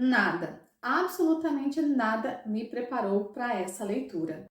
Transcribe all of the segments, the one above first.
Nada, absolutamente nada me preparou para essa leitura.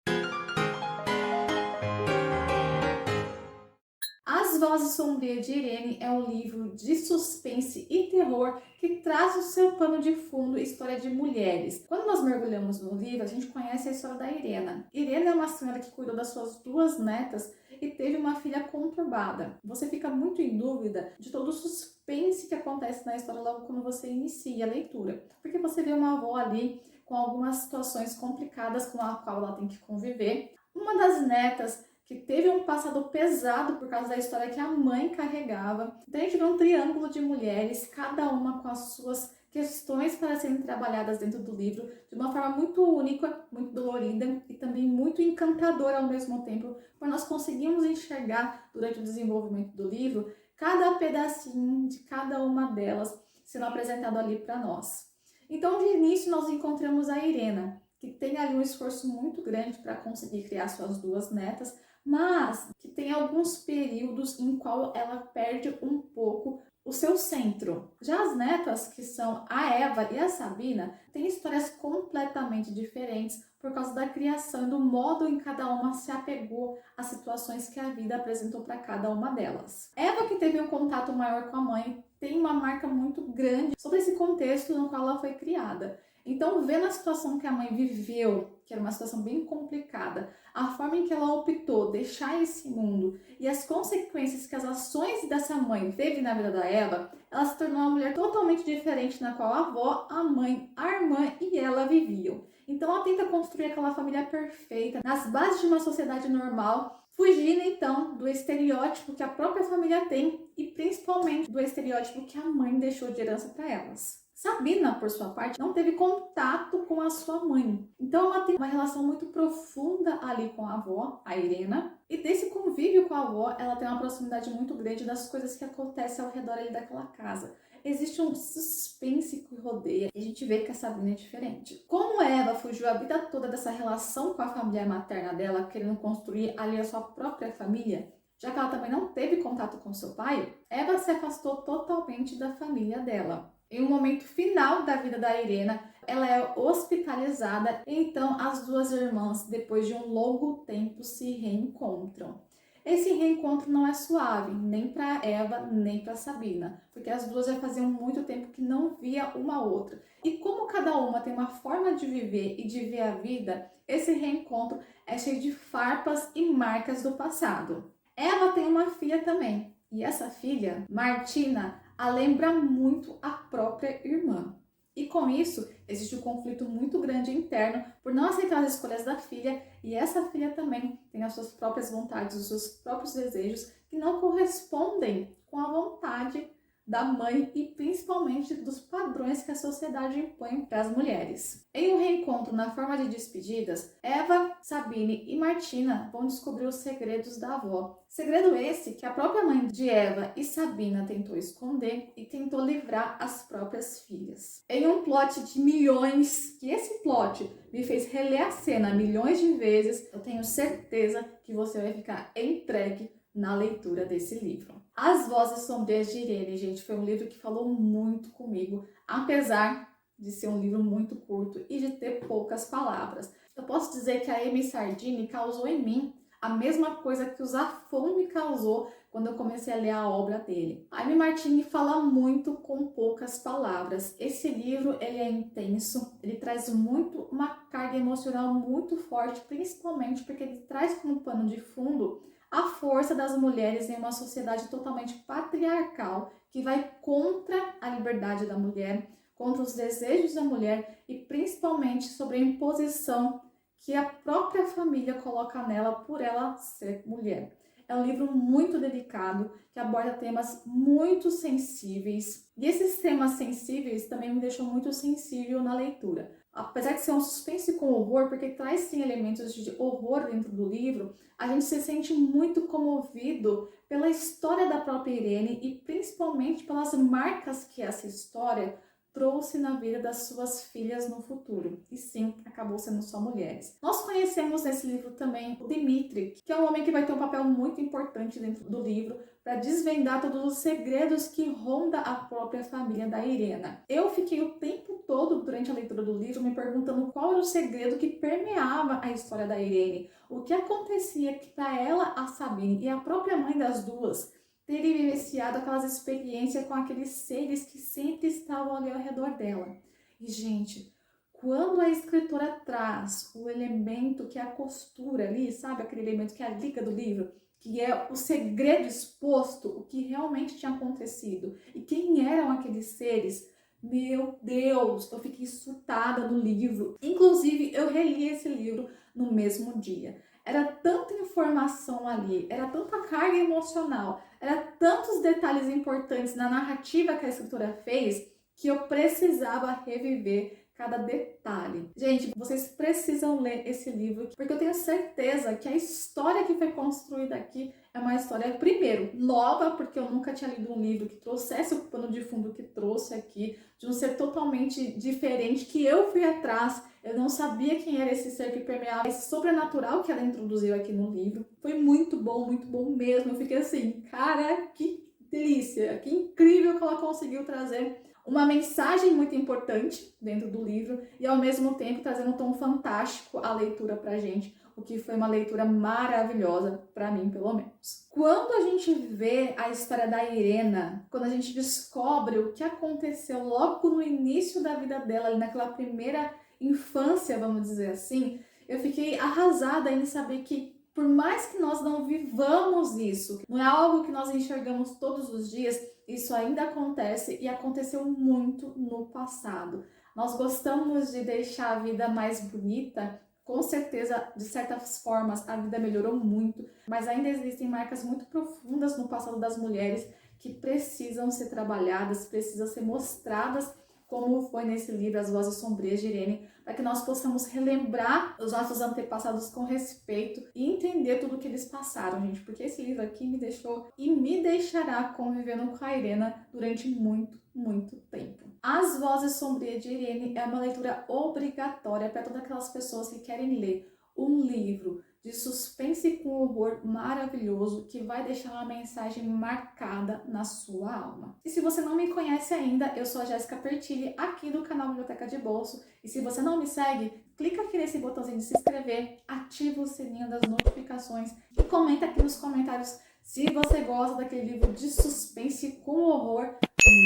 As Vozes Sombrias de Irene é um livro de suspense e terror que traz o seu pano de fundo história de mulheres. Quando nós mergulhamos no livro, a gente conhece a história da Irena. Irena é uma senhora que cuidou das suas duas netas e teve uma filha conturbada. Você fica muito em dúvida de todo o suspense que acontece na história logo quando você inicia a leitura, porque você vê uma avó ali com algumas situações complicadas com a qual ela tem que conviver. Uma das netas que teve um passado pesado por causa da história que a mãe carregava. Então a gente vê um triângulo de mulheres, cada uma com as suas questões para serem trabalhadas dentro do livro, de uma forma muito única, muito dolorida e também muito encantadora ao mesmo tempo, para nós conseguirmos enxergar durante o desenvolvimento do livro cada pedacinho de cada uma delas sendo apresentado ali para nós. Então, de início, nós encontramos a Irena, que tem ali um esforço muito grande para conseguir criar suas duas netas, mas que tem alguns períodos em qual ela perde um pouco o seu centro. Já as netas, que são a Eva e a Sabina, têm histórias completamente diferentes por causa da criação e do modo em que cada uma se apegou às situações que a vida apresentou para cada uma delas. Eva, que teve um contato maior com a mãe, tem uma marca muito grande sobre esse contexto no qual ela foi criada. Então, vendo a situação que a mãe viveu, que era uma situação bem complicada, a forma em que ela optou deixar esse mundo e as consequências que as ações dessa mãe teve na vida da Eva, ela se tornou uma mulher totalmente diferente na qual a avó, a mãe, a irmã e ela viviam. Então ela tenta construir aquela família perfeita nas bases de uma sociedade normal, fugindo então do estereótipo que a própria família tem e principalmente do estereótipo que a mãe deixou de herança para elas. Sabina, por sua parte, não teve contato com a sua mãe. Então ela tem uma relação muito profunda ali com a avó, a Irena, e desse convívio com a avó, ela tem uma proximidade muito grande das coisas que acontecem ao redor ali daquela casa. Existe um suspense que rodeia e a gente vê que a Sabina é diferente. Como Eva fugiu a vida toda dessa relação com a família materna dela, querendo construir ali a sua própria família, já que ela também não teve contato com seu pai, Eva se afastou totalmente da família dela. Em um momento final da vida da Irena, ela é hospitalizada, então as duas irmãs, depois de um longo tempo, se reencontram. Esse reencontro não é suave, nem para Eva, nem para Sabina, porque as duas já faziam muito tempo que não via uma outra. E como cada uma tem uma forma de viver e de ver a vida, esse reencontro é cheio de farpas e marcas do passado. Eva tem uma filha também, e essa filha, Martina, a lembra muito a própria irmã. E com isso, existe um conflito muito grande interno por não aceitar as escolhas da filha, e essa filha também tem as suas próprias vontades, os seus próprios desejos que não correspondem com a vontade da mãe e principalmente dos padrões que a sociedade impõe para as mulheres. Em um reencontro na forma de despedidas, Eva, Sabine e Martina vão descobrir os segredos da avó. Segredo esse que a própria mãe de Eva e Sabina tentou esconder e tentou livrar as próprias filhas. Em um plot de milhões, que esse plot me fez reler a cena milhões de vezes, eu tenho certeza que você vai ficar entregue na leitura desse livro. As Vozes Sombrias de Irene, gente, foi um livro que falou muito comigo, apesar de ser um livro muito curto e de ter poucas palavras. Eu posso dizer que a Amy Sardini causou em mim a mesma coisa que o Zafón me causou quando eu comecei a ler a obra dele. A Amy Martini fala muito com poucas palavras. Esse livro, ele é intenso, ele traz muito uma carga emocional muito forte, principalmente porque ele traz como pano de fundo a força das mulheres em uma sociedade totalmente patriarcal que vai contra a liberdade da mulher, contra os desejos da mulher e principalmente sobre a imposição que a própria família coloca nela por ela ser mulher. É um livro muito delicado, que aborda temas muito sensíveis. E esses temas sensíveis também me deixam muito sensível na leitura. Apesar de ser um suspense com horror, porque traz sim elementos de horror dentro do livro, a gente se sente muito comovido pela história da própria Irene e principalmente pelas marcas que essa história trouxe na vida das suas filhas no futuro. E sim, acabou sendo só mulheres. Nós conhecemos nesse livro também o Dmitri, que é um homem que vai ter um papel muito importante dentro do livro para desvendar todos os segredos que ronda a própria família da Irena. Eu fiquei o tempo todo durante a leitura do livro me perguntando qual era o segredo que permeava a história da Irene, o que acontecia para ela, a Sabine e a própria mãe das duas terem vivenciado aquelas experiências com aqueles seres que sempre estavam ali ao redor dela. E, gente, quando a escritora traz o elemento que é a costura ali, sabe? Aquele elemento que é a liga do livro, que é o segredo exposto, o que realmente tinha acontecido e quem eram aqueles seres. Meu Deus, eu fiquei surtada no livro. Inclusive, eu reli esse livro no mesmo dia. Era tanta informação ali, era tanta carga emocional, era tantos detalhes importantes na narrativa que a escritora fez que eu precisava reviver cada detalhe. Gente, vocês precisam ler esse livro, porque eu tenho certeza que a história que foi construída aqui é uma história, primeiro, nova, porque eu nunca tinha lido um livro que trouxesse o pano de fundo que trouxe aqui, de um ser totalmente diferente, que eu fui atrás. Eu não sabia quem era esse ser que permeava, esse sobrenatural que ela introduziu aqui no livro. Foi muito bom mesmo. Eu fiquei assim, cara, que delícia, que incrível que ela conseguiu trazer uma mensagem muito importante dentro do livro e ao mesmo tempo trazendo um tom fantástico à leitura pra gente, o que foi uma leitura maravilhosa para mim, pelo menos. Quando a gente vê a história da Irena, quando a gente descobre o que aconteceu logo no início da vida dela, ali naquela primeira infância, vamos dizer assim, eu fiquei arrasada em saber que por mais que nós não vivamos isso, não é algo que nós enxergamos todos os dias, isso ainda acontece e aconteceu muito no passado. Nós gostamos de deixar a vida mais bonita, com certeza, de certas formas, a vida melhorou muito, mas ainda existem marcas muito profundas no passado das mulheres que precisam ser trabalhadas, precisam ser mostradas, como foi nesse livro As Vozes Sombrias de Irene, para que nós possamos relembrar os nossos antepassados com respeito e entender tudo o que eles passaram, gente, porque esse livro aqui me deixou e me deixará convivendo com a Irena durante muito tempo. As Vozes Sombrias de Irene é uma leitura obrigatória para todas aquelas pessoas que querem ler um livro de suspense com horror maravilhoso que vai deixar uma mensagem marcada na sua alma. E se você não me conhece ainda, eu sou a Jéssica Pertilli, aqui do canal Biblioteca de Bolso. E se você não me segue, clica aqui nesse botãozinho de se inscrever, ativa o sininho das notificações e comenta aqui nos comentários se você gosta daquele livro de suspense com horror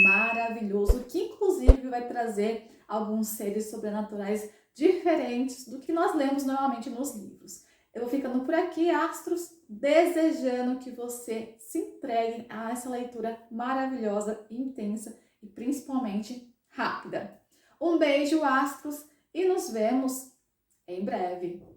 maravilhoso, que inclusive vai trazer alguns seres sobrenaturais diferentes do que nós lemos normalmente nos livros. Eu vou ficando por aqui, astros, desejando que você se entregue a essa leitura maravilhosa, intensa e principalmente rápida. Um beijo, astros, e nos vemos em breve.